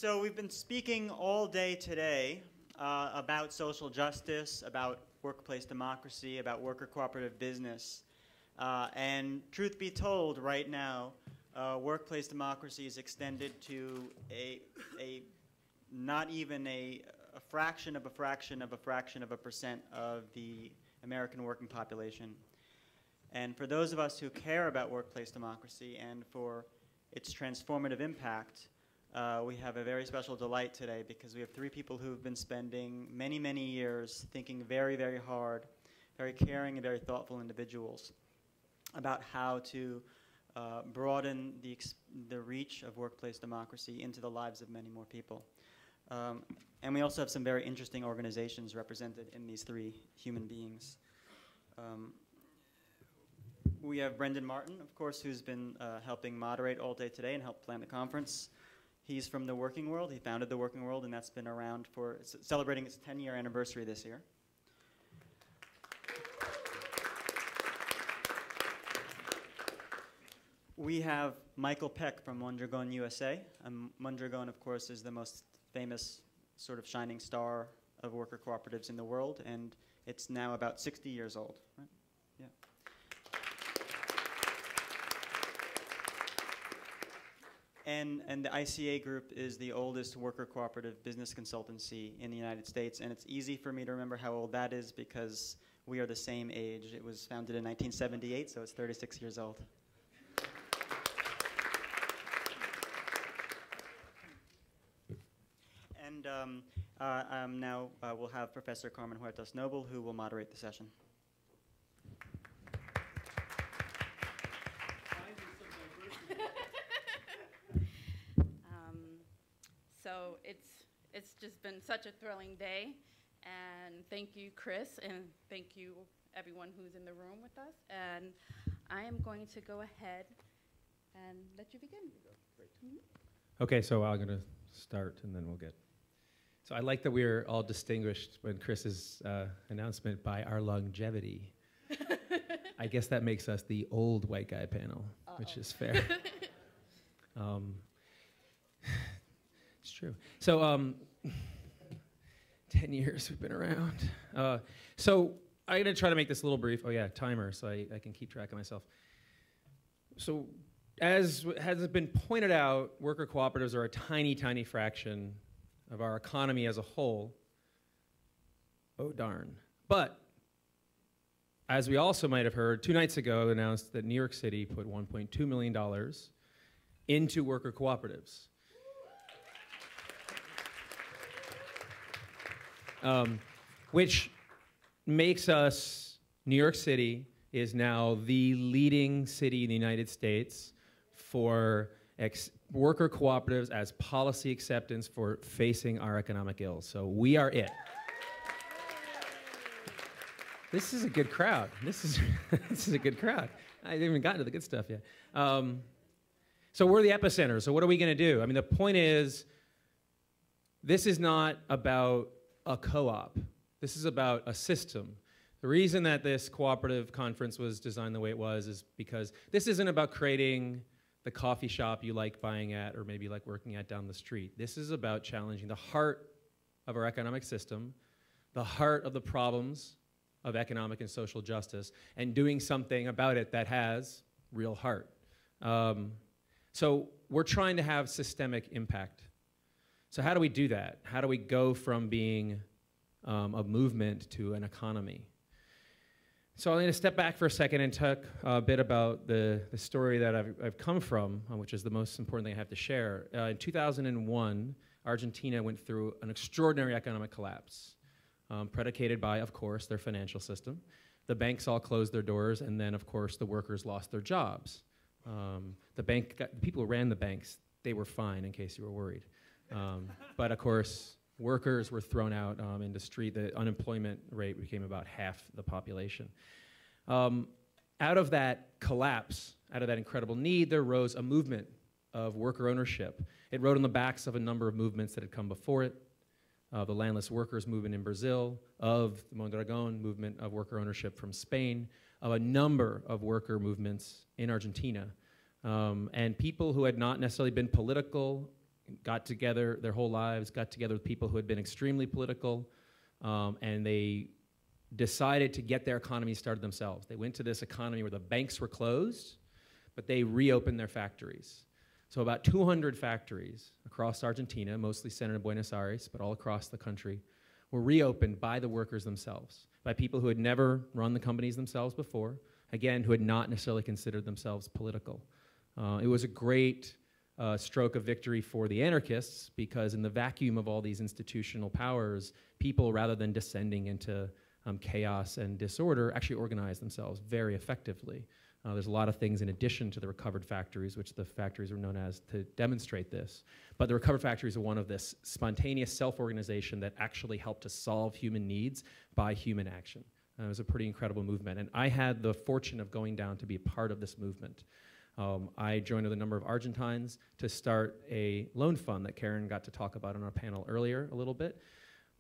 So we've been speaking all day today about social justice, about workplace democracy, about worker cooperative business. And truth be told, right now, workplace democracy is extended to not even a fraction of a fraction of a fraction of a percent of the American working population. And for those of us who care about workplace democracy and for its transformative impact, we have a very special delight today because we have three people who have been spending many, many years thinking very, very hard, very caring and very thoughtful individuals about how to broaden the reach of workplace democracy into the lives of many more people. And we also have some very interesting organizations represented in these three human beings. We have Brendan Martin, of course, who's been helping moderate all day today and help plan the conference. He's from the Working World. He founded the Working World, and that's been around for celebrating its 10-year anniversary this year. We have Michael Peck from Mondragon, USA. Mondragon, of course, is the most famous sort of shining star of worker cooperatives in the world, and it's now about 60 years old, right? Yeah. And the ICA Group is the oldest worker cooperative business consultancy in the United States, and it's easy for me to remember how old that is because we are the same age. It was founded in 1978, so it's 36 years old. And now we'll have Professor Carmen Huertas Noble, who will moderate the session. So it's just been such a thrilling day, and thank you, Chris, and thank you, everyone who's in the room with us. And I am going to go ahead and let you begin. Great. Mm-hmm. Okay, so I'm going to start, and then we'll get. So I like that we're all distinguished in Chris's announcement by our longevity. I guess that makes us the old white guy panel, which is fair. It's true. So 10 years we've been around. So I'm going to try to make this a little brief. Oh, yeah, timer, so I can keep track of myself. So as has been pointed out, worker cooperatives are a tiny, tiny fraction of our economy as a whole. Oh, darn. But as we also might have heard, 2 nights ago announced that New York City put $1.2 million into worker cooperatives. Which makes us, New York City is now the leading city in the United States for worker cooperatives as policy acceptance for facing our economic ills. So we are it. This is a good crowd. This is a good crowd. I haven't even gotten to the good stuff yet. So we're the epicenter. So what are we going to do? I mean, the point is, this is not about a co-op. This is about a system. The reason that this cooperative conference was designed the way it was is because this isn't about creating the coffee shop you like buying at or maybe like working at down the street. This is about challenging the heart of our economic system, the heart of the problems of economic and social justice, and doing something about it that has real heart. So we're trying to have systemic impact. So how do we do that? How do we go from being a movement to an economy? So I'm going to step back for a second and talk a bit about the story that I've come from, which is the most important thing I have to share. In 2001, Argentina went through an extraordinary economic collapse, predicated by, of course, their financial system. The banks all closed their doors, and then, of course, the workers lost their jobs. The people who ran the banks, they were fine, in case you were worried. But, of course, workers were thrown out in the street. The unemployment rate became about half the population. Out of that collapse, out of that incredible need, there rose a movement of worker ownership. It rode on the backs of a number of movements that had come before it. The landless workers movement in Brazil, of the Mondragon movement of worker ownership from Spain, of a number of worker movements in Argentina. And people who had not necessarily been political got together their whole lives, got together with people who had been extremely political, and they decided to get their economy started themselves. They went to this economy where the banks were closed, but they reopened their factories. So about 200 factories across Argentina, mostly centered in Buenos Aires, but all across the country, were reopened by the workers themselves, by people who had never run the companies themselves before, again, who had not necessarily considered themselves political. It was a great stroke of victory for the anarchists, because in the vacuum of all these institutional powers, people, rather than descending into chaos and disorder, actually organized themselves very effectively. There's a lot of things in addition to the recovered factories, which the factories were known as, to demonstrate this. But the recovered factories are one of this spontaneous self-organization that actually helped to solve human needs by human action. It was a pretty incredible movement. And I had the fortune of going down to be a part of this movement. I joined with a number of Argentines to start a loan fund that Karen got to talk about on our panel earlier a little bit.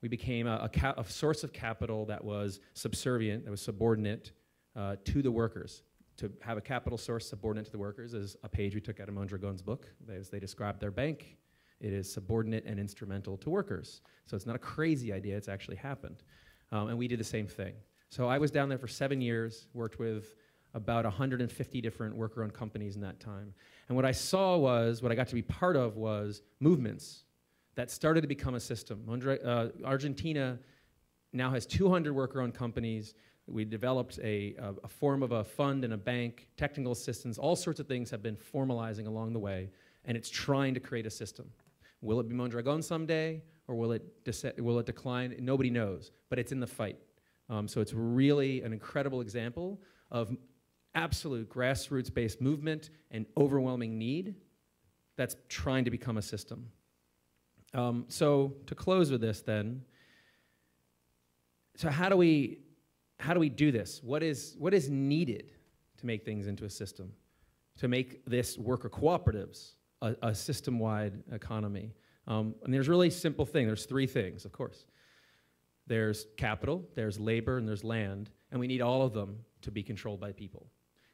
We became a source of capital that was subservient, that was subordinate to the workers. To have a capital source subordinate to the workers is a page we took out of Mondragon's book. As they described their bank, it is subordinate and instrumental to workers. So it's not a crazy idea, it's actually happened. And we did the same thing. So I was down there for 7 years, worked with about 150 different worker-owned companies in that time. And what I saw was, what I got to be part of was movements that started to become a system. Argentina now has 200 worker-owned companies. We developed a form of a fund and a bank, technical assistance, all sorts of things have been formalizing along the way, and it's trying to create a system. Will it be Mondragon someday, or will it decline? Nobody knows, but it's in the fight. So it's really an incredible example of absolute grassroots-based movement and overwhelming need that's trying to become a system. So to close with this then, so how do we do this? What is needed to make things into a system? To make this worker cooperatives a system-wide economy? And there's really simple thing. There's three things, of course. There's capital, there's labor, and there's land, and we need all of them to be controlled by people.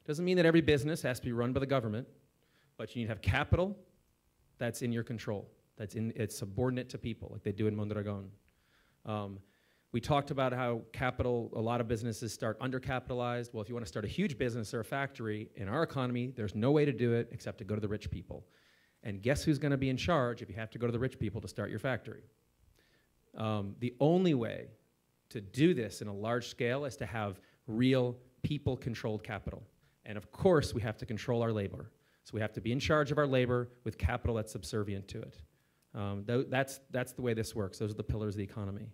Doesn't mean that every business has to be run by the government, but you need to have capital that's in your control. It's subordinate to people, like they do in Mondragon. We talked about how capital, a lot of businesses start undercapitalized. Well, if you want to start a huge business or a factory in our economy, there's no way to do it except to go to the rich people. And guess who's going to be in charge if you have to go to the rich people to start your factory? The only way to do this in a large scale is to have real people-controlled capital. And of course, we have to control our labor. So we have to be in charge of our labor with capital that's subservient to it. That's the way this works. Those are the pillars of the economy.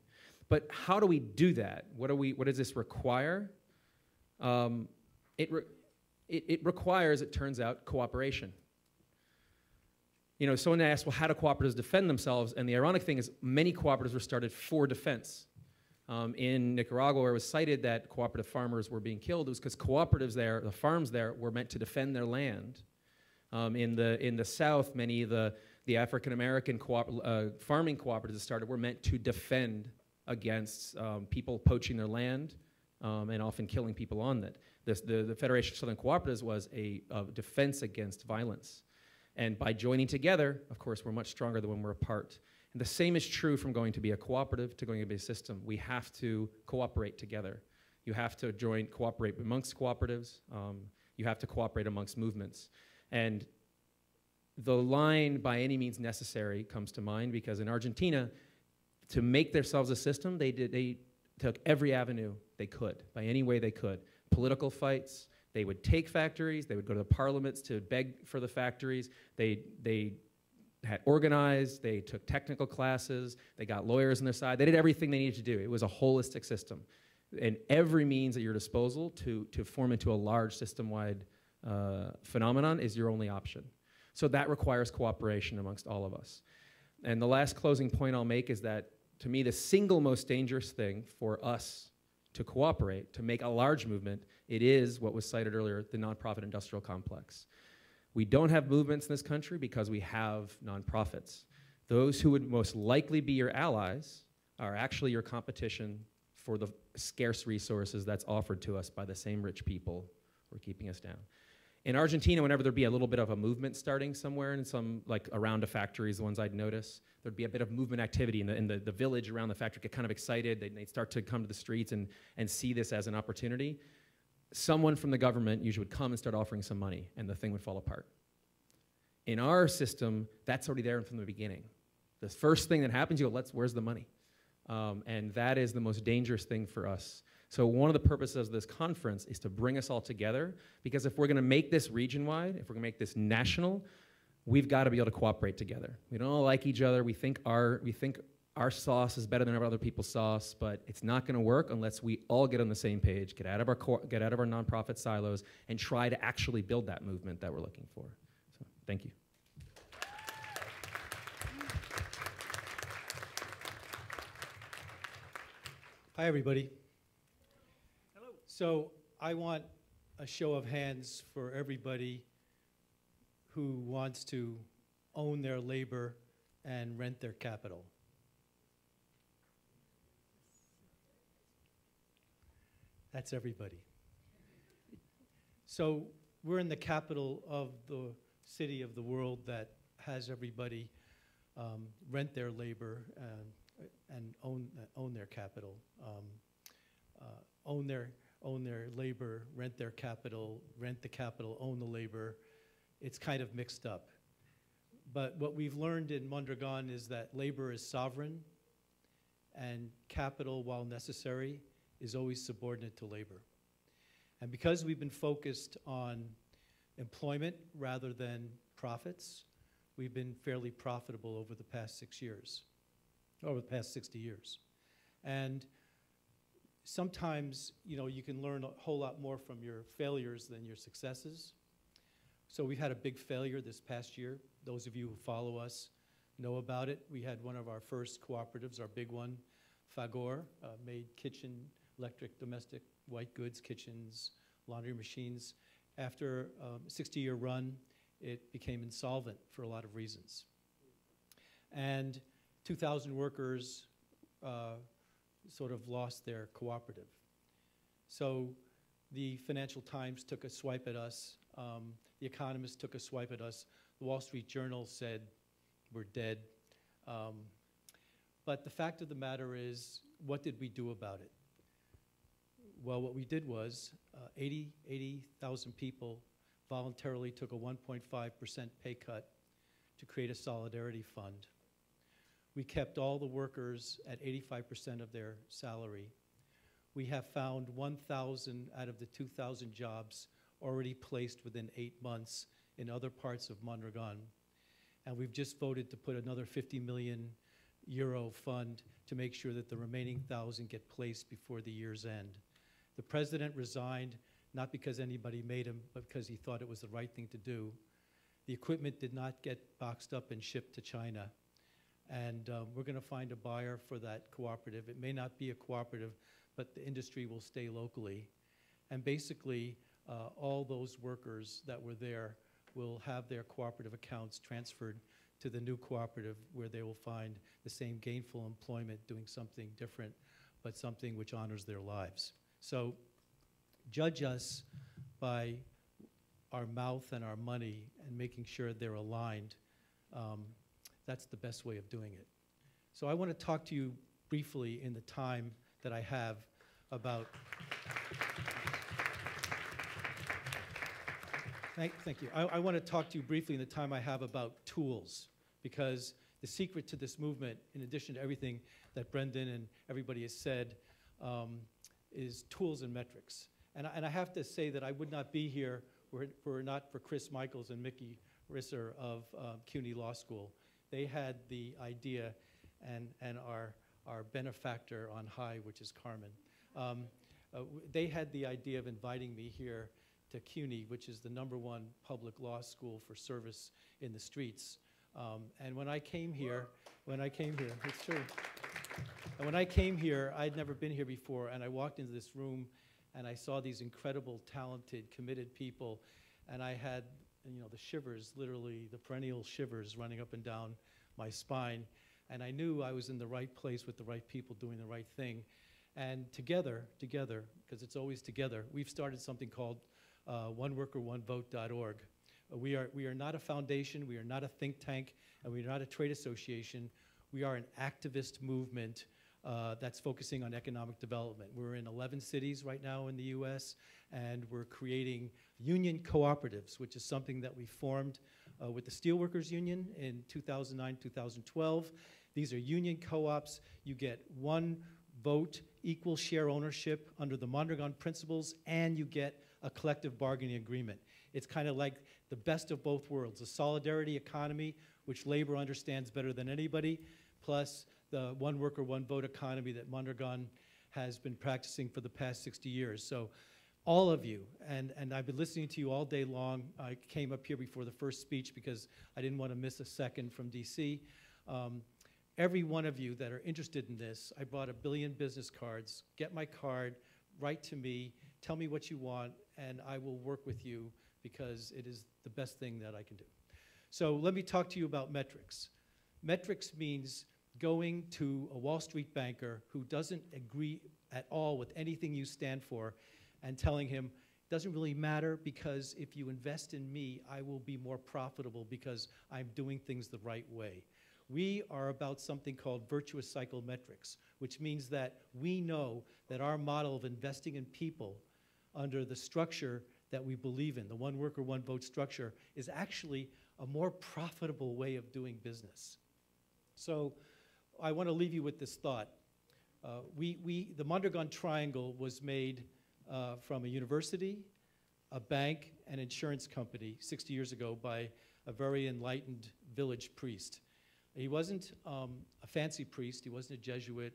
But how do we do that? What does this require? It requires, it turns out, cooperation. You know, someone asked, well, how do cooperatives defend themselves? And the ironic thing is many cooperatives were started for defense. In Nicaragua, where it was cited that cooperative farmers were being killed, it was because cooperatives there, the farms there, were meant to defend their land. In the South, many of the African-American farming cooperatives that started were meant to defend against people poaching their land and often killing people on it. The Federation of Southern Cooperatives was a defense against violence. And by joining together, of course, we're much stronger than when we're apart. And the same is true from going to be a cooperative to going to be a system. We have to cooperate together. You have to cooperate amongst cooperatives. You have to cooperate amongst movements. And the line, by any means necessary, comes to mind, because in Argentina, to make themselves a system, they took every avenue they could, by any way they could. Political fights, they would take factories, they would go to the parliaments to beg for the factories, they had organized, they took technical classes, they got lawyers on their side, they did everything they needed to do. It was a holistic system. And every means at your disposal to form into a large system-wide phenomenon is your only option. So that requires cooperation amongst all of us. And the last closing point I'll make is that, to me, the single most dangerous thing for us to cooperate, to make a large movement, it is what was cited earlier, the nonprofit industrial complex. We don't have movements in this country because we have nonprofits. Those who would most likely be your allies are actually your competition for the scarce resources that's offered to us by the same rich people who are keeping us down. In Argentina, whenever there'd be a little bit of a movement starting somewhere in some, like around a factory is the ones I'd notice, there'd be a bit of movement activity in the village around the factory, get kind of excited, they'd start to come to the streets and see this as an opportunity. Someone from the government usually would come and start offering some money, and the thing would fall apart. In our system, that's already there from the beginning. The first thing that happens, you go, where's the money? And that is the most dangerous thing for us. So one of the purposes of this conference is to bring us all together, because if we're going to make this region-wide, if we're going to make this national, we've got to be able to cooperate together. We don't all like each other. We think our sauce is better than other people's sauce, but it's not going to work unless we all get on the same page, get out of our nonprofit silos, and try to actually build that movement that we're looking for. So thank you. Hi, everybody. Hello. So I want a show of hands for everybody who wants to own their labor and rent their capital. That's everybody. So we're in the capital of the city of the world that has everybody rent their labor and own their capital, own their labor, rent their capital, rent the capital, own the labor. It's kind of mixed up. But what we've learned in Mondragon is that labor is sovereign, and capital, while necessary, is always subordinate to labor. And because we've been focused on employment rather than profits, we've been fairly profitable over the past 6 years. Over the past 60 years. And sometimes, you can learn a whole lot more from your failures than your successes. So we had a big failure this past year. Those of you who follow us know about it. We had one of our first cooperatives, our big one, Fagor, made kitchen, electric, domestic, white goods, kitchens, laundry machines. After a 60-year run, it became insolvent for a lot of reasons. And 2,000 workers sort of lost their cooperative. So the Financial Times took a swipe at us. The Economist took a swipe at us. The Wall Street Journal said, we're dead. But the fact of the matter is, what did we do about it? Well, what we did was 80,000 people voluntarily took a 1.5% pay cut to create a solidarity fund. We kept all the workers at 85% of their salary. We have found 1,000 out of the 2,000 jobs already placed within 8 months in other parts of Mondragon. And we've just voted to put another 50 million euro fund to make sure that the remaining 1,000 get placed before the year's end. The president resigned, not because anybody made him, but because he thought it was the right thing to do. The equipment did not get boxed up and shipped to China. And we're going to find a buyer for that cooperative. It may not be a cooperative, but the industry will stay locally. And basically, all those workers that were there will have their cooperative accounts transferred to the new cooperative, where they will find the same gainful employment doing something different, but something which honors their lives. So judge us by our mouth and our money and making sure they're aligned. That's the best way of doing it. So I want to talk to you briefly in the time that I have about... Thank you. I want to talk to you briefly in the time I have about tools, because the secret to this movement, in addition to everything that Brendan and everybody has said, is tools and metrics. And I have to say that I would not be here were it not for Chris Michaels and Mickey Risser of CUNY Law School. They had the idea, and our benefactor on high, which is Carmen. They had the idea of inviting me here to CUNY, which is the #1 public law school for service in the streets. And when I came here, it's true. And when I came here, I'd never been here before, and I walked into this room, and I saw these incredible, talented, committed people, and I had, the shivers, literally the perennial shivers running up and down my spine, and I knew I was in the right place with the right people doing the right thing. And together, because it's always together, we've started something called oneworkeronevote.org. We are not a foundation, we are not a think tank, and we are not a trade association. We are an activist movement that's focusing on economic development. We're in 11 cities right now in the US, and we're creating union cooperatives, which is something that we formed with the Steelworkers Union in 2009, 2012. These are union co-ops. You get one vote, equal share ownership under the Mondragon principles, and you get a collective bargaining agreement. It's kind of like the best of both worlds, a solidarity economy, which labor understands better than anybody, plus the one worker, one vote economy that Mondragon has been practicing for the past 60 years. So all of you, and I've been listening to you all day long. I came up here before the first speech because I didn't want to miss a second from DC. Every one of you that are interested in this, I brought 1 billion business cards. Get my card, write to me, tell me what you want, and I will work with you because it is the best thing that I can do. So let me talk to you about metrics. Metrics means going to a Wall Street banker who doesn't agree at all with anything you stand for and telling him, it doesn't really matter because if you invest in me, I will be more profitable because I'm doing things the right way. We are about something called virtuous cycle metrics, which means that we know that our model of investing in people under the structure that we believe in, the one worker, one vote structure, is actually a more profitable way of doing business. So I want to leave you with this thought. The Mondragon Triangle was made from a university, a bank, and insurance company 60 years ago by a very enlightened village priest. He wasn't a fancy priest, he wasn't a Jesuit,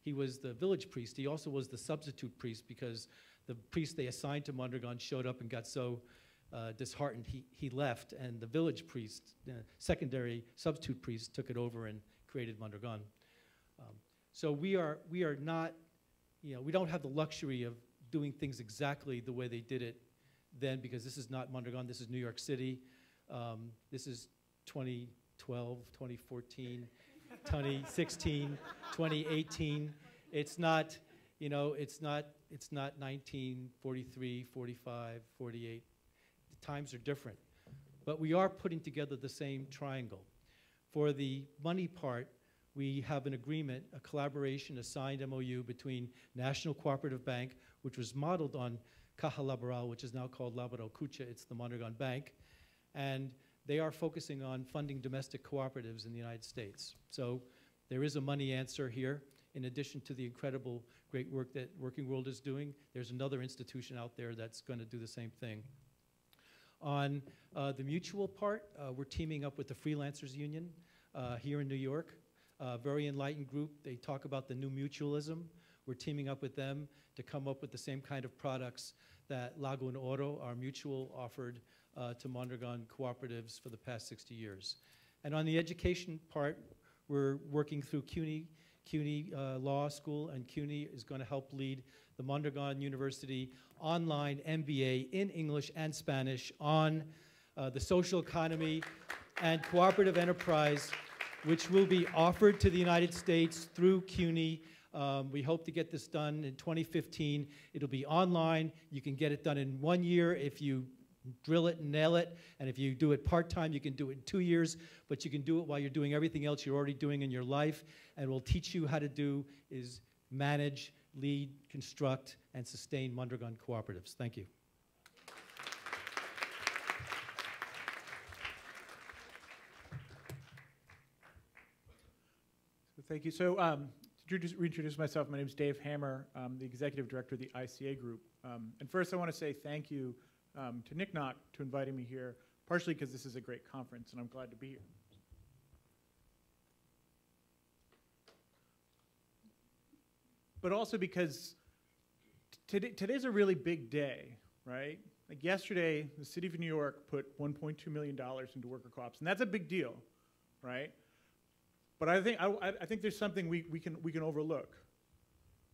he was the village priest. He also was the substitute priest because the priest they assigned to Mondragon showed up and got so disheartened he left, and the village priest, secondary substitute priest, took it over and created Mondragon. So we are not, we don't have the luxury of doing things exactly the way they did it then, because this is not Mondragon, this is New York City. This is 2012, 2014, 2016, 2018. It's not, it's not 1943, 45, 48. The times are different. But we are putting together the same triangle. For the money part, we have an agreement, a collaboration, a signed MOU between National Cooperative Bank, which was modeled on Caja Laboral, which is now called Laboral Cucha. It's the Mondragon Bank. And they are focusing on funding domestic cooperatives in the United States. So there is a money answer here. In addition to the incredible great work that Working World is doing, there's another institution out there that's going to do the same thing. On the mutual part, we're teaming up with the Freelancers Union here in New York. Very enlightened group. They talk about the new mutualism. We're teaming up with them to come up with the same kind of products that Lago and Oro, our mutual, offered to Mondragon cooperatives for the past 60 years. And on the education part, we're working through CUNY Law School, and CUNY is going to help lead the Mondragon University online MBA in English and Spanish on the social economy and cooperative enterprise, which will be offered to the United States through CUNY. We hope to get this done in 2015. It'll be online. You can get it done in 1 year if you drill it and nail it. And if you do it part-time, you can do it in 2 years. But you can do it while you're doing everything else you're already doing in your life. And we'll teach you how to do is manage, lead, construct, and sustain Mondragon cooperatives. Thank you. Thank you. So to reintroduce myself, my name is Dave Hammer. I'm the executive director of the ICA group. And first I want to say thank you to Nick Knock to inviting me here, partially because this is a great conference and I'm glad to be here. But also because today's a really big day, right? Like yesterday, the city of New York put $1.2 million into worker co-ops, and that's a big deal, right? But I think there's something we can overlook,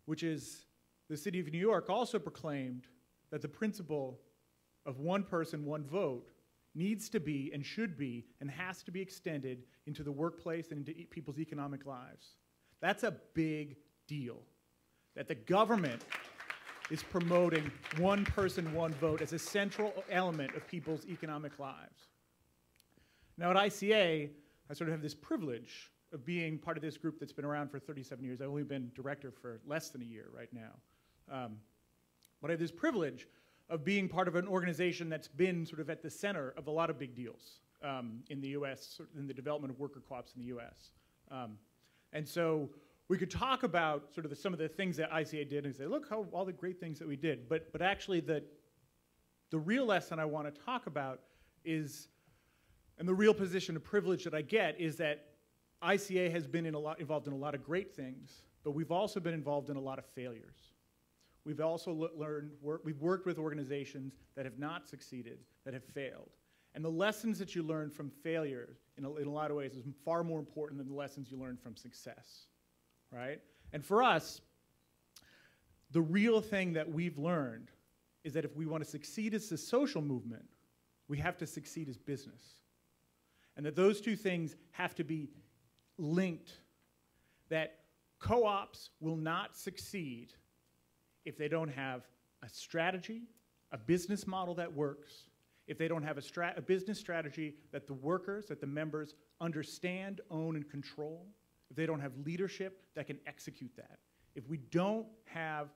which is the city of New York also proclaimed that the principle of one person, one vote needs to be and should be and has to be extended into the workplace and into people's economic lives. That's a big deal. That the government is promoting one person, one vote as a central element of people's economic lives. Now at ICA, I sort of have this privilege of being part of this group that's been around for 37 years. I've only been director for less than a year right now. But I have this privilege of being part of an organization that's been sort of at the center of a lot of big deals in the US, in the development of worker co-ops in the US. And so we could talk about sort of some of the things that ICA did and say, look how all the great things that we did. But actually the real lesson I want to talk about is, and the real position of privilege that I get is that ICA has been involved in a lot of great things, but we've also been involved in a lot of failures. We've also we've worked with organizations that have not succeeded, that have failed. And the lessons that you learn from failure, in a lot of ways, is far more important than the lessons you learn from success, right? And for us, the real thing that we've learned is that if we want to succeed as a social movement, we have to succeed as business. And that those two things have to be linked, that co-ops will not succeed if they don't have a strategy, a business model that works, if they don't have a business strategy that the workers, that the members understand, own, and control, if they don't have leadership that can execute that. If we don't have,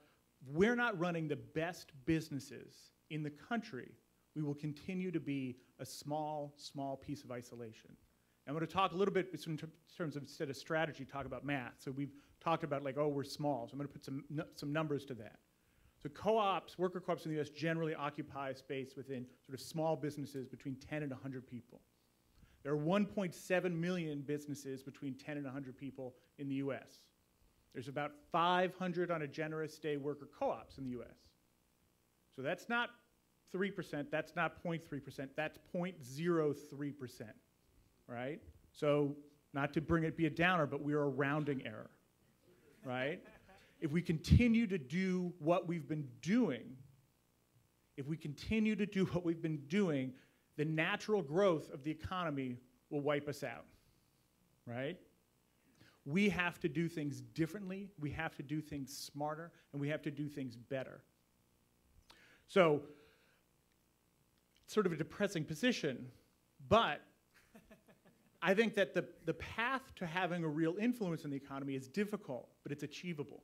we're not running the best businesses in the country, we will continue to be a small, small piece of isolation. I'm going to talk a little bit in terms of, instead of strategy, talk about math. So we've talked about like, oh, we're small. So I'm going to put some numbers to that. So co-ops, worker co-ops in the US generally occupy space within sort of small businesses between 10 and 100 people. There are 1.7 million businesses between 10 and 100 people in the US. There's about 500 on a generous day worker co-ops in the US. So that's not 3%, that's not 0.3%, that's 0.03%. Right? So not to be a downer, but we're a rounding error, right? If we continue to do what we've been doing, the natural growth of the economy will wipe us out, right? We have to do things differently, we have to do things smarter, and we have to do things better. So, sort of a depressing position, but I think that the path to having a real influence in the economy is difficult, but it's achievable,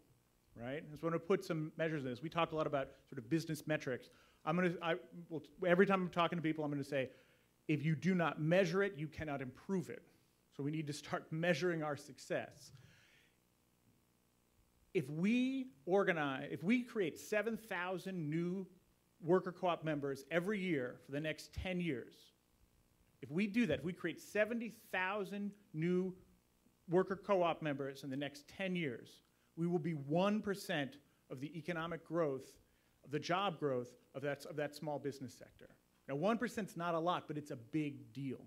right? I just want to put some measures in this. We talked a lot about sort of business metrics. Every time I'm talking to people, I'm going to say, if you do not measure it, you cannot improve it. So we need to start measuring our success. If we create 7,000 new worker co-op members every year for the next 10 years, if we do that, if we create 70,000 new worker co-op members in the next 10 years, we will be 1% of the economic growth, of the job growth of that small business sector. Now 1% is not a lot, but it's a big deal.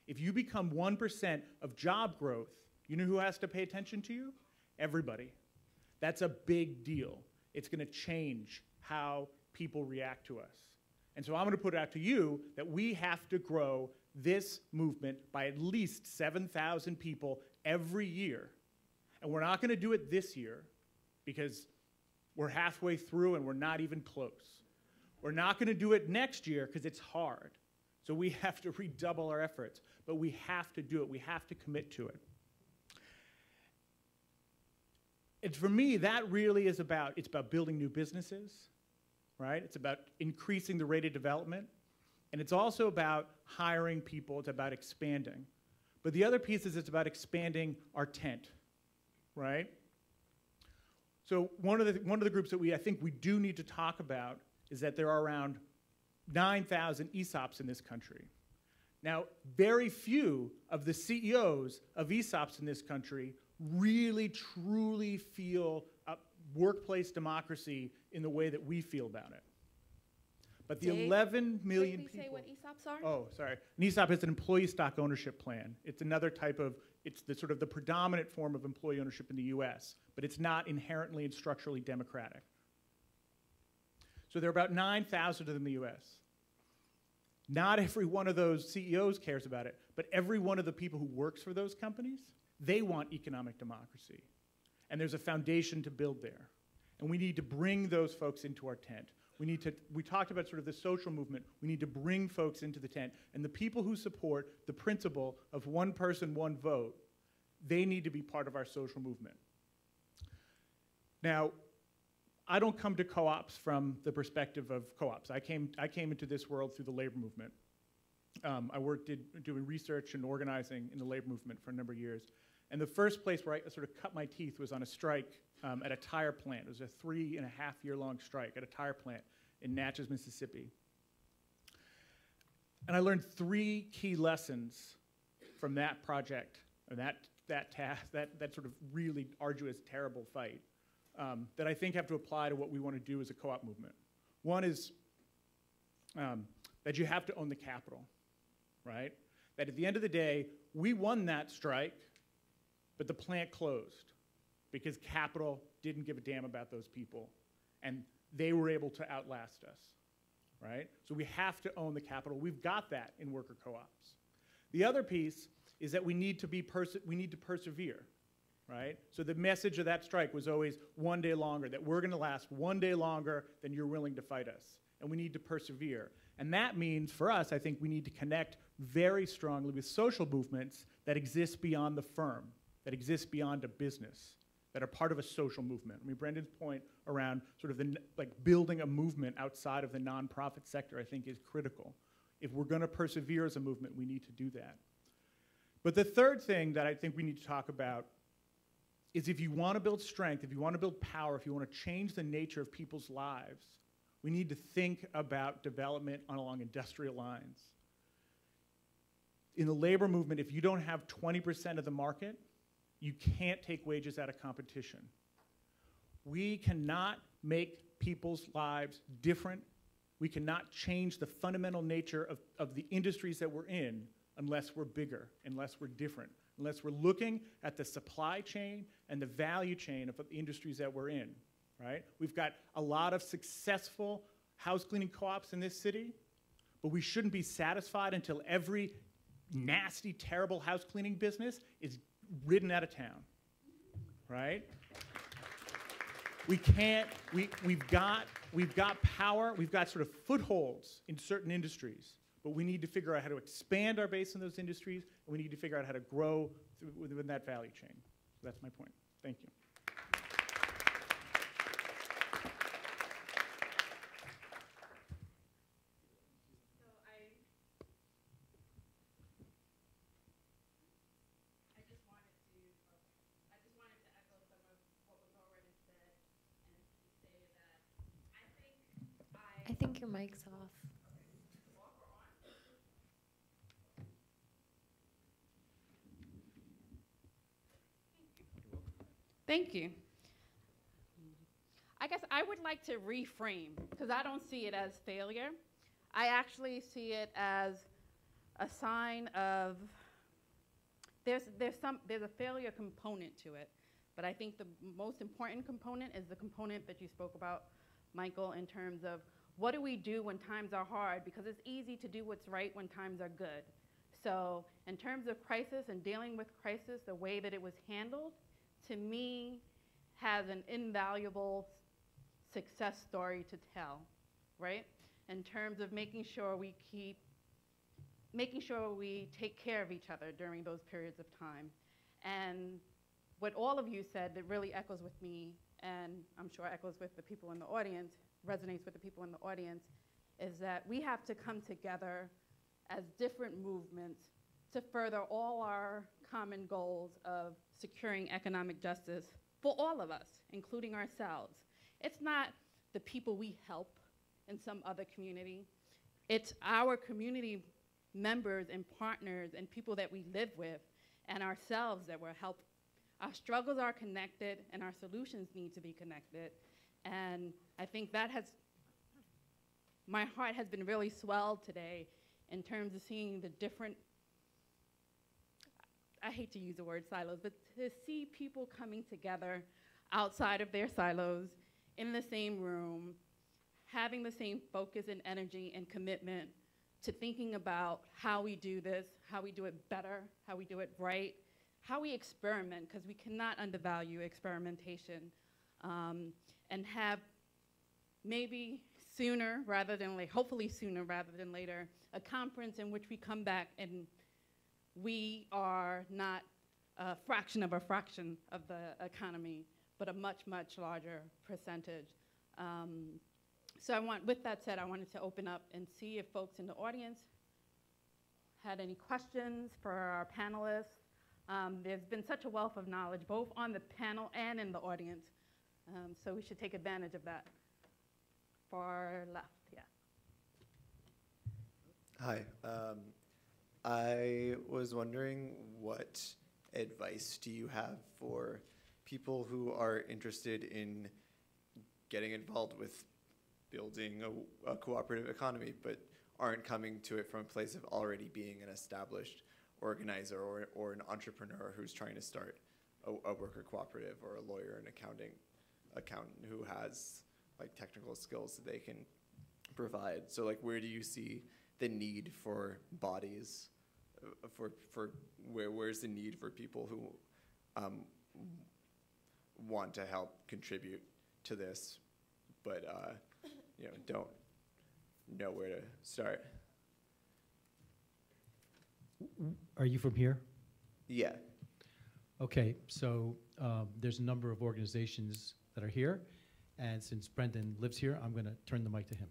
If you become 1% of job growth, you know who has to pay attention to you? Everybody. That's a big deal. It's going to change how people react to us. And so I'm going to put it out to you that we have to grow this movement by at least 7,000 people every year. And we're not going to do it this year because we're halfway through and we're not even close. We're not going to do it next year because it's hard. So we have to redouble our efforts. But we have to do it. We have to commit to it. And for me, that really is it's about building new businesses, right? It's about increasing the rate of development. And it's also about hiring people. It's about expanding. But the other piece is it's about expanding our tent, right? So one of the groups that I think we do need to talk about is that there are around 9,000 ESOPs in this country. Now, very few of the CEOs of ESOPs in this country really, truly feel workplace democracy in the way that we feel about it. But the 11 million people... Say what ESOPs are? Oh, sorry. An ESOP is an employee stock ownership plan. It's another type of, it's the sort of the predominant form of employee ownership in the US, but it's not inherently and structurally democratic. So there are about 9,000 of them in the US. Not every one of those CEOs cares about it, but every one of the people who works for those companies, they want economic democracy. And there's a foundation to build there. And we need to bring those folks into our tent. We talked about sort of the social movement. We need to bring folks into the tent. And the people who support the principle of one person, one vote, they need to be part of our social movement. Now, I don't come to co-ops from the perspective of co-ops. I came into this world through the labor movement. I worked doing research and organizing in the labor movement for a number of years. And the first place where I sort of cut my teeth was on a strike at a tire plant. It was a 3.5-year-long strike at a tire plant in Natchez, Mississippi. And I learned 3 key lessons from that project, or that task, that sort of really arduous, terrible fight, that I think have to apply to what we want to do as a co-op movement. One is that you have to own the capital, right? That at the end of the day, we won that strike, but the plant closed because capital didn't give a damn about those people, and they were able to outlast us, right? So we have to own the capital. We've got that in worker co-ops. The other piece is that we need to persevere, right? So the message of that strike was always one day longer, that we're going to last one day longer than you're willing to fight us, and we need to persevere. And that means, for us, I think we need to connect very strongly with social movements that exist beyond the firm, that exist beyond a business, that are part of a social movement. I mean, Brendan's point around sort of building a movement outside of the nonprofit sector, I think, is critical. If we're going to persevere as a movement, we need to do that. But the third thing that I think we need to talk about is, if you want to build strength, if you want to build power, if you want to change the nature of people's lives, we need to think about development along industrial lines. In the labor movement, if you don't have 20% of the market, you can't take wages out of competition. We cannot make people's lives different. We cannot change the fundamental nature of the industries that we're in unless we're bigger, unless we're different, unless we're looking at the supply chain and the value chain of the industries that we're in, right? We've got a lot of successful house cleaning co-ops in this city, but we shouldn't be satisfied until every nasty, terrible house cleaning business is ridden out of town, right? We can't, we've got power, we've got sort of footholds in certain industries, but we need to figure out how to expand our base in those industries, and we need to figure out how to grow within that value chain. So that's my point. Thank you. I think your mic's off. Thank you. I guess I would like to reframe, because I don't see it as failure. I actually see it as a sign of, there's a failure component to it, but I think the most important component is the component that you spoke about, Michael, in terms of what do we do when times are hard, because it's easy to do what's right when times are good. So in terms of crisis and dealing with crisis, the way that it was handled, to me, has an invaluable success story to tell, right? In terms of making sure we take care of each other during those periods of time. And what all of you said that really echoes with me, and I'm sure echoes with the people in the audience, resonates with the people in the audience, is that we have to come together as different movements to further all our common goals of securing economic justice for all of us, including ourselves. It's not the people we help in some other community. It's our community members and partners and people that we live with and ourselves that will help. Our struggles are connected and our solutions need to be connected. And I think that my heart has been really swelled today in terms of seeing the different, I hate to use the word silos, but to see people coming together outside of their silos, in the same room, having the same focus and energy and commitment to thinking about how we do this, how we do it better, how we do it right, how we experiment, because we cannot undervalue experimentation. and have maybe sooner rather than later, hopefully sooner rather than later, a conference in which we come back and we are not a fraction of the economy, but a much, much larger percentage. So with that said, I wanted to open up and see if folks in the audience had any questions for our panelists. There's been such a wealth of knowledge, both on the panel and in the audience, so we should take advantage of that. Far left, yeah. Hi. I was wondering, what advice do you have for people who are interested in getting involved with building a cooperative economy, but aren't coming to it from a place of already being an established organizer or an entrepreneur who's trying to start a worker cooperative, or a lawyer, an accountant who has like technical skills that they can provide? So like, where do you see the need for bodies, where's the need for people who want to help contribute to this, but don't know where to start? Are you from here? Yeah. Okay, so there's a number of organizations that are here, and since Brendan lives here, I'm going to turn the mic to him.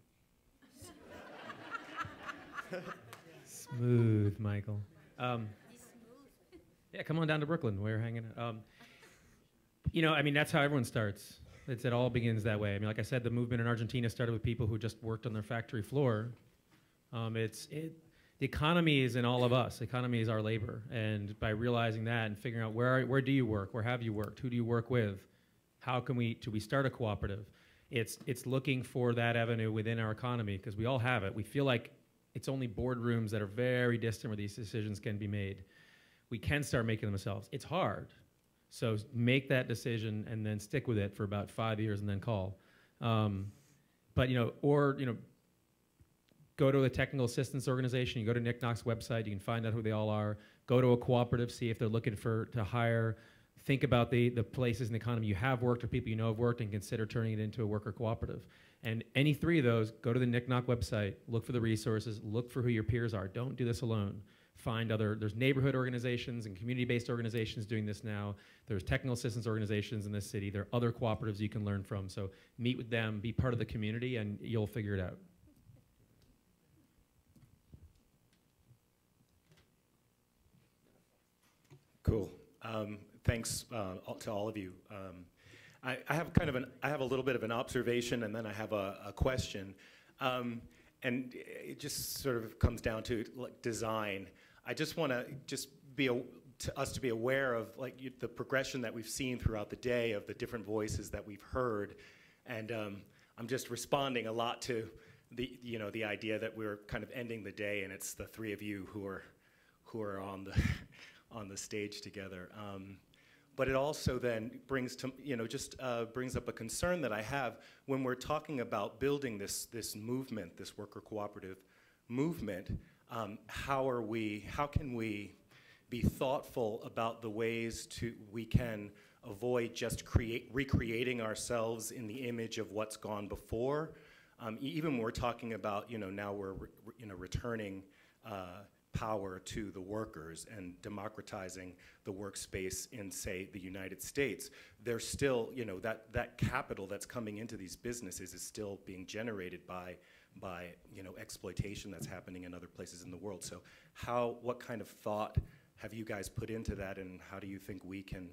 Smooth, Michael. Yeah, come on down to Brooklyn. We're hanging out. I mean, that's how everyone starts. It all begins that way. I mean, like I said, the movement in Argentina started with people who just worked on their factory floor. The economy is in all of us. The economy is our labor. And by realizing that and figuring out where do you work, where have you worked, who do you work with, how can we start a cooperative? It's looking for that avenue within our economy, because we all have it. We feel like it's only boardrooms that are very distant where these decisions can be made. We can start making them ourselves. It's hard. So make that decision and then stick with it for about 5 years and then call. Go to a technical assistance organization. You go to NICNOC's website. You can find out who they all are. Go to a cooperative. See if they're looking to hire. Think about the places in the economy you have worked or people you know have worked, and consider turning it into a worker cooperative. And any three of those, go to the NICNOC website. Look for the resources. Look for who your peers are. Don't do this alone. Find there's neighborhood organizations and community-based organizations doing this now. There's technical assistance organizations in this city. There are other cooperatives you can learn from. So meet with them, be part of the community, and you'll figure it out. Cool. Thanks to all of you. I have a little bit of an observation, and then I have a question. And it just sort of comes down to like design. I just want to us to be aware of the progression that we've seen throughout the day, of the different voices that we've heard, and I'm just responding a lot to the idea that we're kind of ending the day, and it's the three of you who are on the stage together. But it also then brings up a concern that I have when we're talking about building this movement, this worker cooperative movement. How can we be thoughtful about the ways we can avoid just recreating ourselves in the image of what's gone before? Even when we're talking about now we're returning power to the workers and democratizing the workspace in, say, the United States, there's still, that capital that's coming into these businesses is still being generated by exploitation that's happening in other places in the world. So what kind of thought have you guys put into that, and how do you think we can,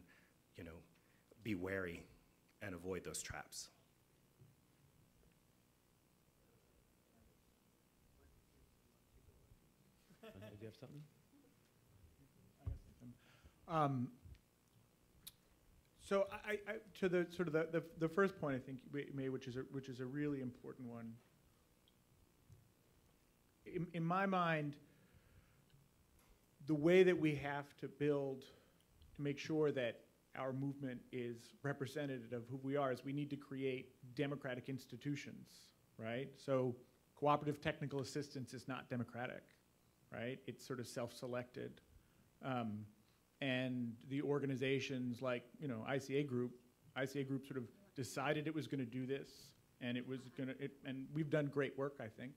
be wary and avoid those traps? Do you have something? So to the sort of the first point I think you made, which is a really important one. In my mind, the way that we have to build to make sure that our movement is representative of who we are is we need to create democratic institutions, right? So cooperative technical assistance is not democratic, right? It's sort of self-selected. And the organizations like, ICA Group sort of decided it was going to do this, and it was going to, and we've done great work, I think,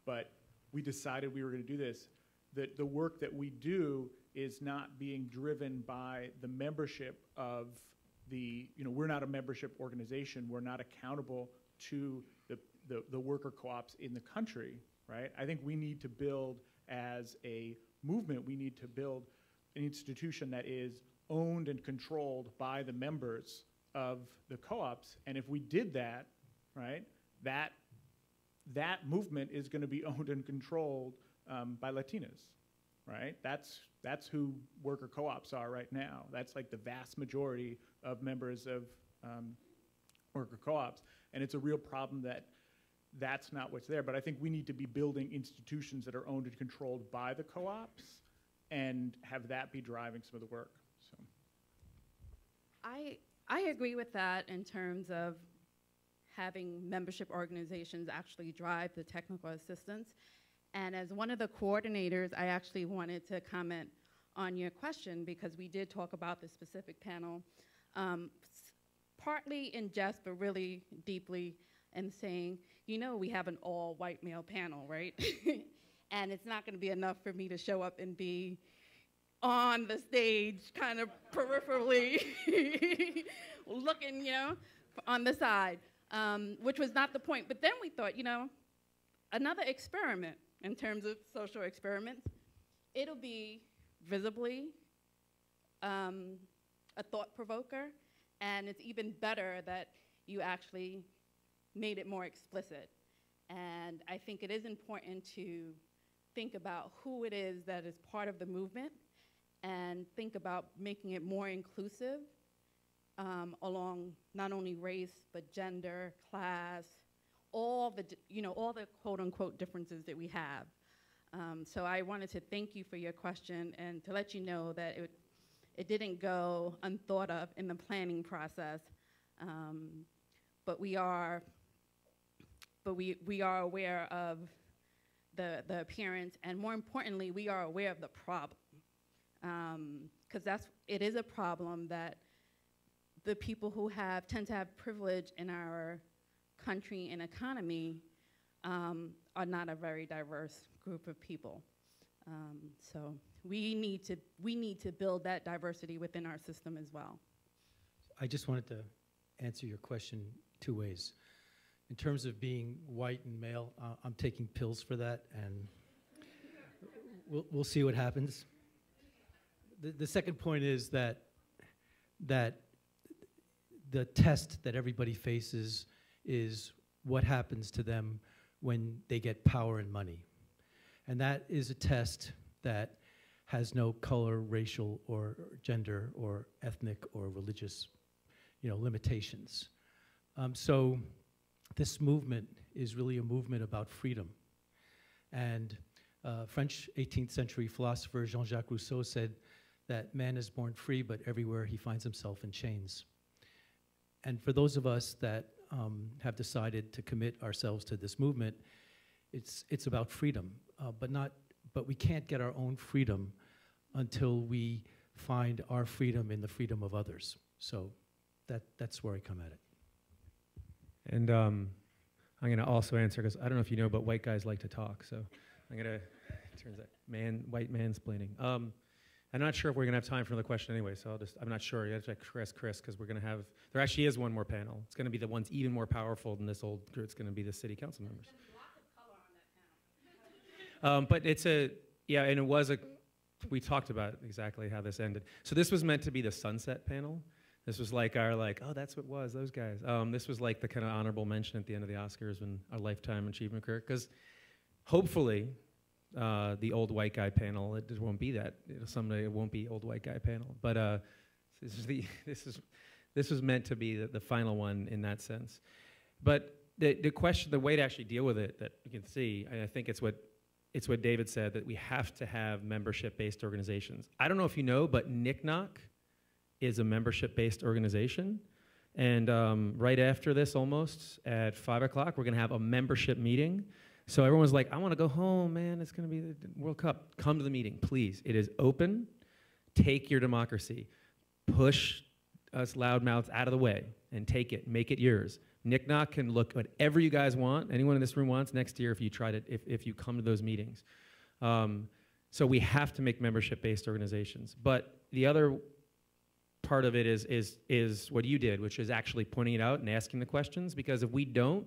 but we decided we were going to do this, that the work that we do is not being driven by the membership of the, we're not a membership organization. We're not accountable to the worker co-ops in the country, right? I think we need to build, as a movement, we need to build an institution that is owned and controlled by the members of the co-ops. And if we did that, right, that movement is going to be owned and controlled by Latinas, right? That's who worker co-ops are right now. That's like the vast majority of members of worker co-ops. And it's a real problem that that's not what's there. But I think we need to be building institutions that are owned and controlled by the co-ops and have that be driving some of the work. So I agree with that in terms of having membership organizations actually drive the technical assistance. And as one of the coordinators, I actually wanted to comment on your question, because we did talk about the specific panel, partly in jest, but really deeply in saying, we have an all-white male panel, right? And it's not going to be enough for me to show up and be on the stage, kind of peripherally looking, on the side, which was not the point. But then we thought, another experiment in terms of social experiments, it'll be visibly a thought provoker, and it's even better that you actually made it more explicit. And I think it is important to think about who it is that is part of the movement, and think about making it more inclusive along not only race, but gender, class, all the quote unquote differences that we have. So I wanted to thank you for your question, and to let you know that it didn't go unthought of in the planning process, but we are aware of the appearance, and more importantly, we are aware of the problem, because it is a problem that the people who tend to have privilege in our country and economy are not a very diverse group of people. So we need to build that diversity within our system as well. I just wanted to answer your question two ways. In terms of being white and male, I'm taking pills for that, and we'll see what happens. The second point is that the test that everybody faces is what happens to them when they get power and money. And that is a test that has no color, racial, or gender, or ethnic, or religious, limitations. So this movement is really a movement about freedom. And French 18th century philosopher Jean-Jacques Rousseau said that man is born free, but everywhere he finds himself in chains. And for those of us that have decided to commit ourselves to this movement, it's about freedom, but we can't get our own freedom until we find our freedom in the freedom of others. So that's where I come at it. And I'm going to also answer, because I don't know if you know, but white guys like to talk. So I'm going to, turns out, white mansplaining. I'm not sure if we're going to have time for another question anyway, so I'm not sure. You have to ask Chris, because there actually is one more panel. It's going to be the ones even more powerful than this old group. It's going to be the city council members. But we talked about exactly how this ended. So this was meant to be the sunset panel. This was like oh, that's what it was, those guys. This was like the kind of honorable mention at the end of the Oscars and our Lifetime Achievement career, because hopefully the old white guy panel, it won't be that. Someday it won't be old white guy panel. But this was meant to be the final one in that sense. But the way to actually deal with it, that you can see, I think it's what David said, that we have to have membership-based organizations. I don't know if you know, but NICNOC is a membership-based organization. And right after this, almost at 5 o'clock, we're going to have a membership meeting. So everyone's like, I want to go home, man. It's going to be the World Cup. Come to the meeting, please. It is open. Take your democracy. Push us loudmouths out of the way and take it, make it yours. NICNOC can look whatever you guys want, anyone in this room wants next year if you try to, if you come to those meetings. So we have to make membership-based organizations. But the other part of it is what you did, which is actually pointing it out and asking the questions, because if we don't,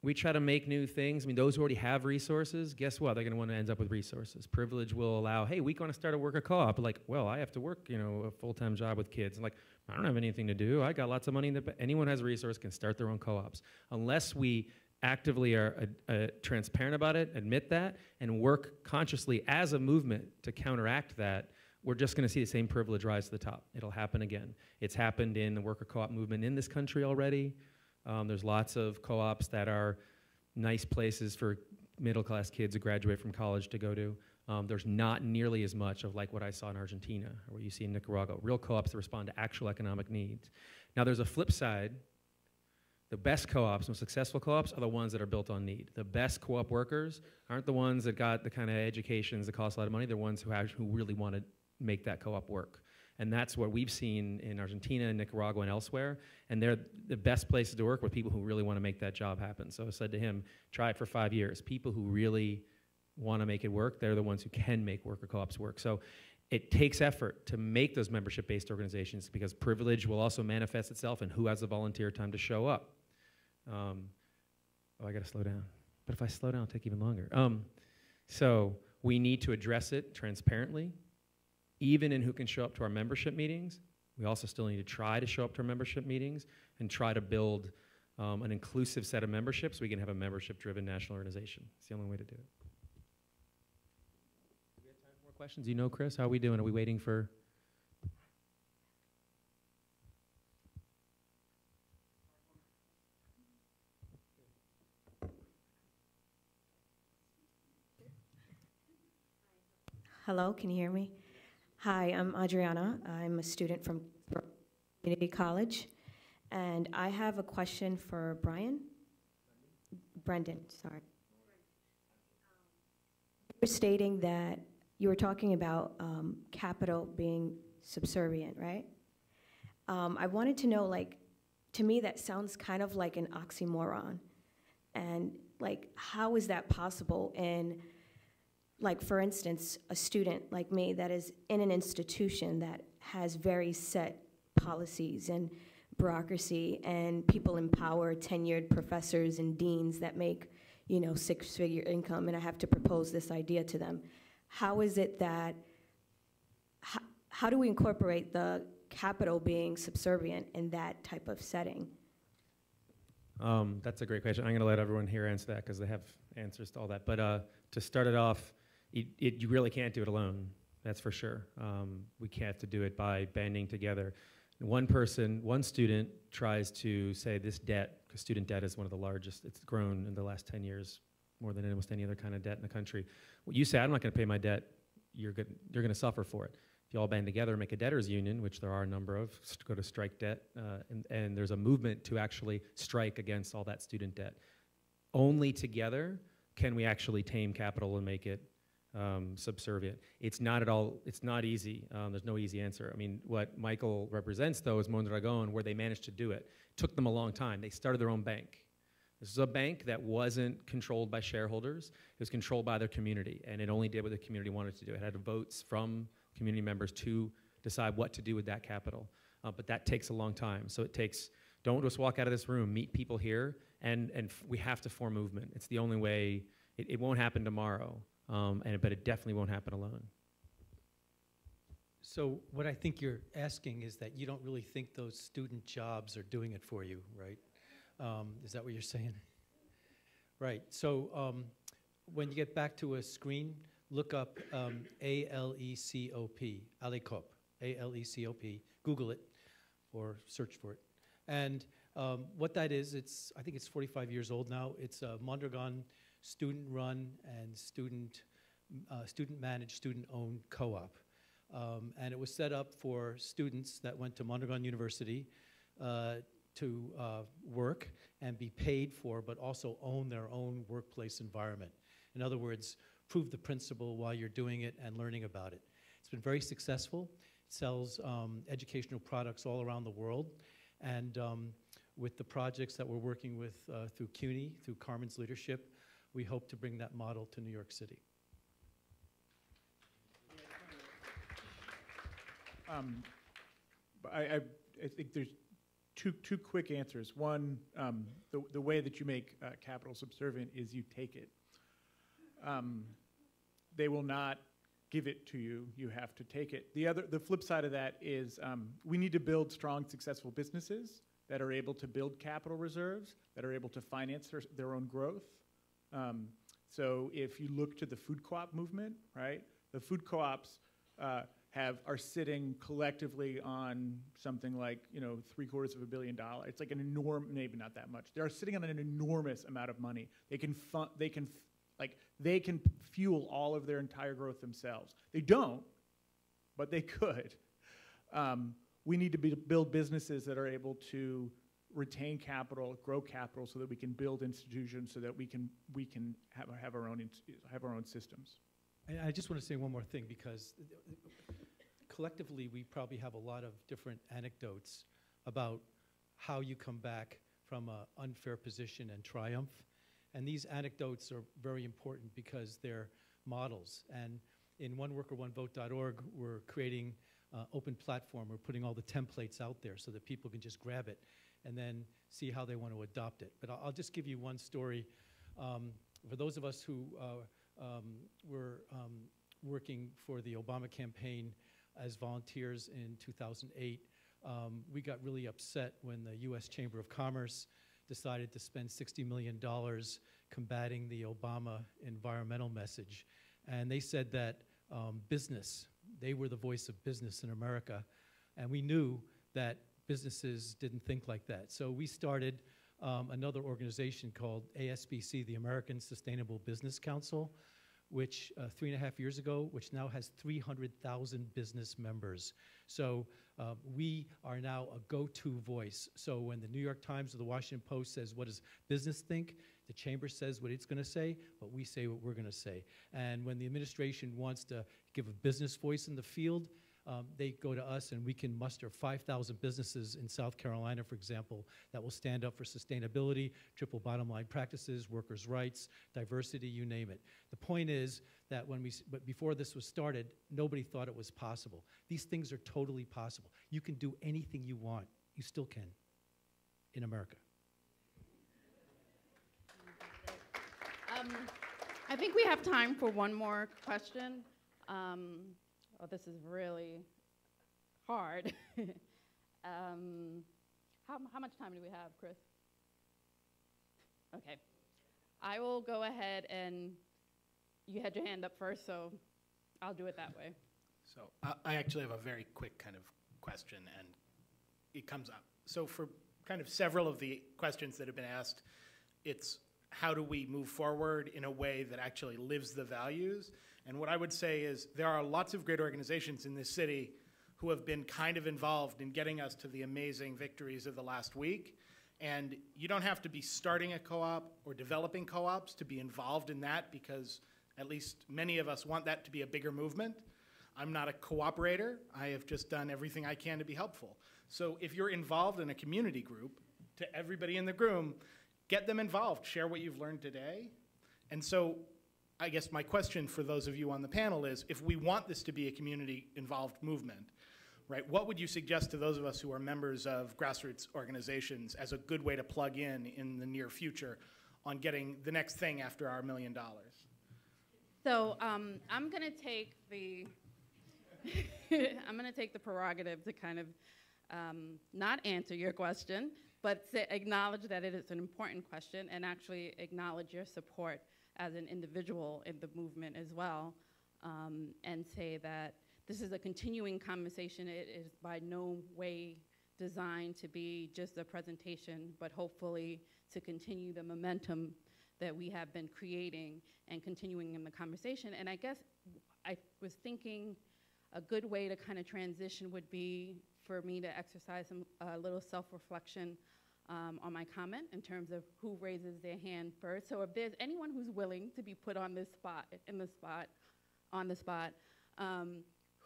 we try to make new things. I mean, those who already have resources, guess what? They're going to want to end up with resources. Privilege will allow, hey, we want to start a worker co-op. Like, well, I have to work, you know, a full-time job with kids. Like, I don't have anything to do. I got lots of money. Anyone who has a resource can start their own co-ops. Unless we actively are transparent about it, admit that, and work consciously as a movement to counteract that, we're just going to see the same privilege rise to the top. It'll happen again. It's happened in the worker co-op movement in this country already. There's lots of co-ops that are nice places for middle-class kids who graduate from college to go to. There's not nearly as much of like what I saw in Argentina or what you see in Nicaragua, real co-ops that respond to actual economic needs. Now there's a flip side. The best co-ops, most successful co-ops, are the ones that are built on need. The best co-op workers aren't the ones that got the kind of educations that cost a lot of money. They're ones who really want to make that co-op work. And that's what we've seen in Argentina and Nicaragua and elsewhere. And they're the best places to work with people who really want to make that job happen. So I said to him, try it for 5 years. People who really want to make it work, they're the ones who can make worker co-ops work. So it takes effort to make those membership-based organizations, because privilege will also manifest itself in who has the volunteer time to show up. Oh, I got to slow down. But if I slow down, it'll take even longer. So we need to address it transparently, even in who can show up to our membership meetings. We also still need to try to show up to our membership meetings and try to build an inclusive set of memberships so we can have a membership-driven national organization. It's the only way to do it. Do we have time for more questions? You know, Chris, how are we doing? Are we waiting for... Hello, can you hear me? Hi, I'm Adriana. I'm a student from Community College, and I have a question for Brendan, sorry. You were stating that you were talking about capital being subservient, right? I wanted to know, like, to me that sounds kind of like an oxymoron, and like, how is that possible in, like, for instance, a student like me that is in an institution that has very set policies and bureaucracy, and people in power, tenured professors and deans that make, you know, six-figure income, and I have to propose this idea to them. How is it that, how do we incorporate the capital being subservient in that type of setting? That's a great question. I'm going to let everyone here answer that because they have answers to all that. But to start it off, you really can't do it alone, that's for sure. We can't have to do it by banding together. One student tries to say this debt, because student debt is one of the largest, it's grown in the last 10 years more than almost any other kind of debt in the country. Well, you say, I'm not going to pay my debt, you're going to suffer for it. If you all band together and make a debtors union, which there are a number of, go to strike debt, and there's a movement to actually strike against all that student debt. Only together can we actually tame capital and make it subservient. It's not at all, it's not easy. There's no easy answer. I mean, what Michael represents, though, is Mondragon, where they managed to do it. It took them a long time. They started their own bank. This is a bank that wasn't controlled by shareholders. It was controlled by their community, and it only did what the community wanted to do. It had votes from community members to decide what to do with that capital. But that takes a long time. So it takes, don't just walk out of this room, meet people here, and we have to form movement. It's the only way. It won't happen tomorrow. But it definitely won't happen alone. So what I think you're asking is that you don't really think those student jobs are doing it for you, right? Is that what you're saying? Right. So when you get back to a screen, look up ALECOP, ALECOP, ALECOP. Google it or search for it. And what that is, I think it's 45 years old now. It's a Mondragon student-run and student-managed, student-owned co-op. And it was set up for students that went to Mondragon University to work and be paid for, but also own their own workplace environment. In other words, prove the principle while you're doing it and learning about it. It's been very successful. sells educational products all around the world. And with the projects that we're working with through CUNY, through Carmen's leadership, we hope to bring that model to New York City. I think there's two quick answers. One, the way that you make capital subservient is you take it. They will not give it to you. You have to take it. The flip side of that is we need to build strong, successful businesses that are able to build capital reserves, that are able to finance their own growth. So if you look to the food co-op movement, right? The food co-ops are sitting collectively on something like, $750 million. It's like an enormous, maybe not that much. They're sitting on an enormous amount of money. They can fuel all of their entire growth themselves. They don't, but they could. We need to build businesses that are able to retain capital, grow capital, so that we can build institutions, so that we can have our own systems. And I just want to say one more thing, because collectively we probably have a lot of different anecdotes about how you come back from an unfair position and triumph. And these anecdotes are very important because they're models. And in oneworker1vote.org, we're creating an open platform. We're putting all the templates out there so that people can just grab it and then see how they want to adopt it. But I'll just give you one story. For those of us who were working for the Obama campaign as volunteers in 2008, we got really upset when the U.S. Chamber of Commerce decided to spend $60 million combating the Obama environmental message. And they said that business, they were the voice of business in America. And we knew that businesses didn't think like that. So we started another organization called ASBC, the American Sustainable Business Council, which 3.5 years ago, which now has 300,000 business members. So we are now a go-to voice. So when the New York Times or the Washington Post says, what does business think? The Chamber says what it's going to say, but we say what we're going to say. And when the administration wants to give a business voice in the field, they go to us, and we can muster 5,000 businesses in South Carolina, for example, that will stand up for sustainability, triple bottom line practices, workers' rights, diversity, you name it. The point is that but before this was started, nobody thought it was possible. These things are totally possible. You can do anything you want. You still can in America. I think we have time for one more question. Oh, this is really hard. How much time do we have, Chris? Okay. I will go ahead, and you had your hand up first, so I'll do it that way. So I actually have a very quick kind of question, and it comes up. So for kind of several of the questions that have been asked, it's how do we move forward in a way that actually lives the values? And what I would say is there are lots of great organizations in this city who have been kind of involved in getting us to the amazing victories of the last week. And you don't have to be starting a co-op or developing co-ops to be involved in that, because at least many of us want that to be a bigger movement. I'm not a cooperator. I have just done everything I can to be helpful. So if you're involved in a community group, to everybody in the room, get them involved. Share what you've learned today. And so I guess my question for those of you on the panel is, if we want this to be a community-involved movement, right, what would you suggest to those of us who are members of grassroots organizations as a good way to plug in the near future on getting the next thing after our $1 million? So I'm going to take the prerogative to kind of not answer your question, but to acknowledge that it is an important question, and actually acknowledge your support as an individual in the movement as well, and say that this is a continuing conversation. It is by no way designed to be just a presentation, but hopefully to continue the momentum that we have been creating and continuing in the conversation. And I guess I was thinking a good way to kind of transition would be for me to exercise a little self-reflection on my comment in terms of who raises their hand first. So if there's anyone who's willing to be put on this spot,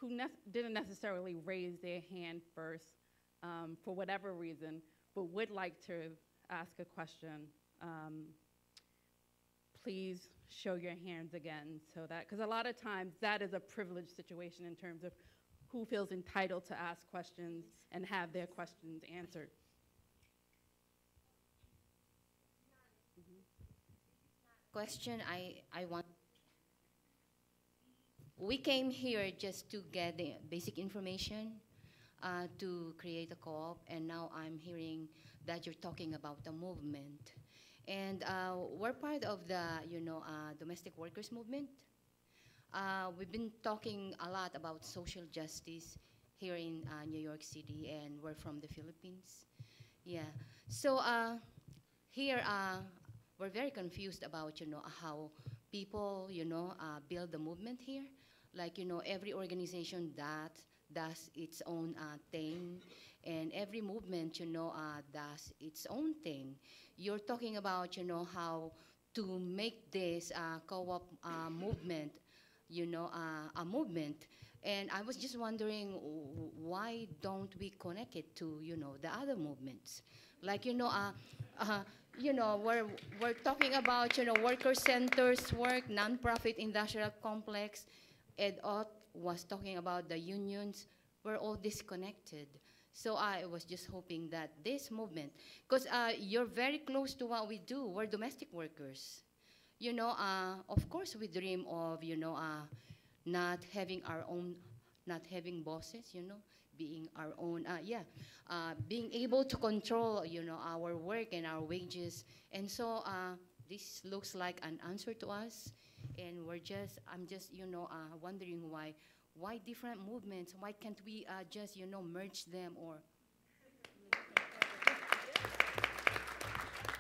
who didn't necessarily raise their hand first for whatever reason, but would like to ask a question, please show your hands again, so that, because a lot of times that is a privileged situation in terms of who feels entitled to ask questions and have their questions answered. Question I want. We came here just to get the basic information to create a co-op, and now I'm hearing that you're talking about the movement. And we're part of the, domestic workers movement. We've been talking a lot about social justice here in New York City, and we're from the Philippines. Yeah. So here we're very confused about, how people, build the movement here. Like, every organization that does its own thing, and every movement, does its own thing. You're talking about, how to make this co-op movement, a movement. And I was just wondering, why don't we connect it to, the other movements? Like, we're talking about, worker centers work, nonprofit industrial complex. Ed Ott was talking about the unions. We're all disconnected. So I was just hoping that this movement, because you're very close to what we do. We're domestic workers. Of course we dream of, not having our own, not having bosses, being our own, being able to control, our work and our wages. And so this looks like an answer to us. And I'm just, wondering why different movements? Why can't we just, merge them or?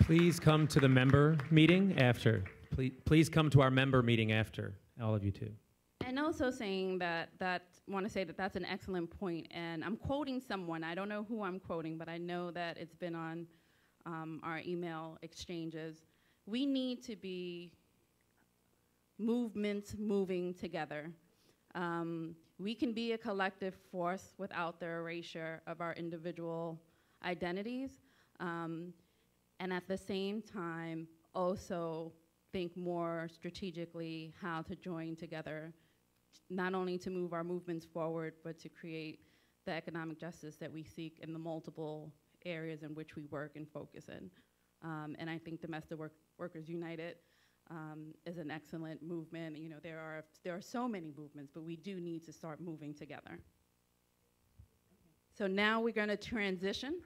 Please come to the member meeting after. Please come to our member meeting after, all of you too. And also saying want to say that that's an excellent point, and I'm quoting someone. I don't know who I'm quoting, but I know that it's been on our email exchanges. We need to be movements moving together. We can be a collective force without the erasure of our individual identities, and at the same time also think more strategically how to join together, not only to move our movements forward, but to create the economic justice that we seek in the multiple areas in which we work and focus in. And I think Domestic Workers United is an excellent movement. There are so many movements, but we do need to start moving together. So now we're going to transition.